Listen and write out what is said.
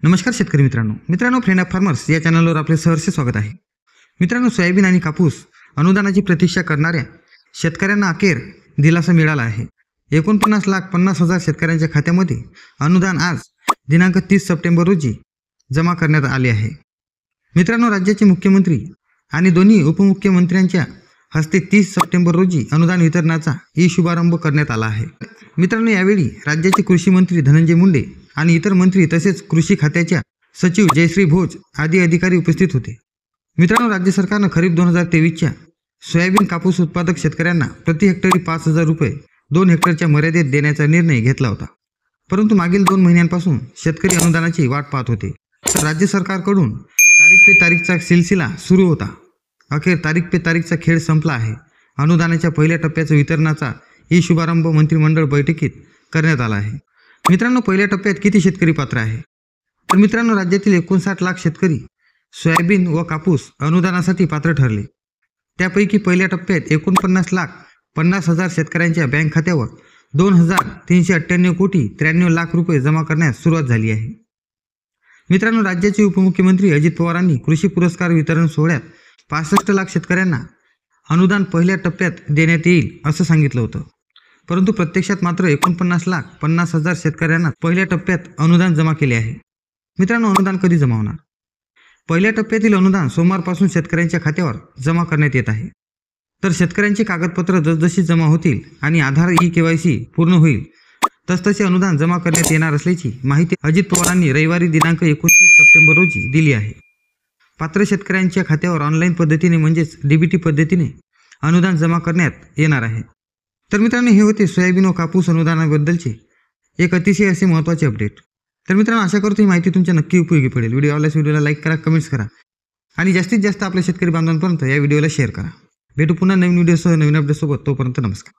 नमस्कार शेतकरी मित्रांनो फ्रेंड ऑफ फार्मर्स या चॅनलवर आपले सहर्ष स्वागत आहे। मित्रांनो, सोयाबीन आणि कापूस अनुदानाची प्रतीक्षा करणाऱ्या शेतकऱ्यांना अखेर दिलासा मिळाला आहे। 49,50,000 शेतकऱ्यांच्या खात्यामध्ये अनुदान आज दिनांक 30 सप्टेंबर रोजी जमा करण्यात आले आहे। मित्रांनो, राज्याचे मुख्यमंत्री आणि दोन्ही उपमुख्यमंत्र्यांच्या हस्ते 30 सप्टेंबर रोजी अनुदान वितरणाचा शुभारंभ करण्यात आला आहे। मित्रांनो, यावेळी राज्याचे कृषी मंत्री धनंजय मुंडे आणि इतर मंत्री तसेच कृषी खात्याच्या सचिव जयश्री भोज आदी अधिकारी उपस्थित होते। मित्रांनो, राज्य सरकारने खरीप 2023च्या सोयाबीन कापूस उत्पादक शेतकऱ्यांना प्रति हेक्टरी 5,000 रुपये 2 हेक्टरच्या मर्यादेत देण्याचा निर्णय घेतला होता, परंतु मागील 2 महिन्यांपासून शेतकरी अनुदानाची वाट पाहत होते। राज्य सरकारकडून तारीख पे तारीखचा सिलसिला सुरू होता। अखेर तारीख पे तारीखचा खेळ संपला आहे। अनुदानाच्या पहिल्या टप्प्याच्या वितरणाचा शुभारंभ मंत्रिमंडळ बैठकीत करण्यात आला आहे। मित्रांनो, पहिल्या टप्प्यात किती शेतकरी पात्र आहे? तर मित्रांनो, राज्यातील 59 लाख शेतकरी सोयाबीन व कापूस अनुदानासाठी पात्र ठरले। त्यापैकी पहिल्या टप्प्यात 49,50,000 शेतकऱ्यांच्या बँक खात्यावर 2,398 कोटी 93 लाख रुपये जमा करण्यास सुरुवात झाली आहे। मित्रांनो, राज्याचे उपमुख्यमंत्री अजित पवारांनी कृषी पुरस्कार वितरण सोहळ्यात 65 लाख शेतकऱ्यांना अनुदान पहिल्या टप्प्यात देण्यात येईल असं सांगितलं होतं, परंतु प्रत्यक्षात मात्र 49,50,000 शेतकऱ्यांना पहिल्या टप्प्यात अनुदान जमा केले आहे। मित्रांनो, अनुदान कधी जमा होणार? पहिल्या टप्प्यातील अनुदान सोमवारपासून शेतकऱ्यांच्या खात्यावर जमा करण्यात येत आहे। तर शेतकऱ्यांची कागदपत्र जसजशी जमा होतील आणि आधार KYC पूर्ण होईल तसतसे अनुदान जमा करण्यात येणार असल्याची माहिती अजित पवारांनी रविवारी दिनांक 29 सप्टेंबर रोजी दिली आहे। पात्र शेतकऱ्यांच्या खात्यावर ऑनलाईन पद्धतीने म्हणजेच DBT पद्धतीने अनुदान जमा करण्यात येणार आहे। तर मित्रांनो, हे होते सोयाबीन व कापूस अनुदानाबद्दलचे एक अतिशय असे महत्त्वाचे अपडेट। तर मित्रांनो, आशा करतो ही माहिती तुमच्या नक्की उपयोगी पडेल। व्हिडिओला लाईक करा, कमेंट्स करा आणि जास्तीत जास्त आपल्या शेतकरी बांधवांपर्यंत या व्हिडिओला शेअर करा। भेटू पुन्हा नवीन व्हिडिओसह नवीन अपडेटसोबत। तोपर्यंत नमस्कार।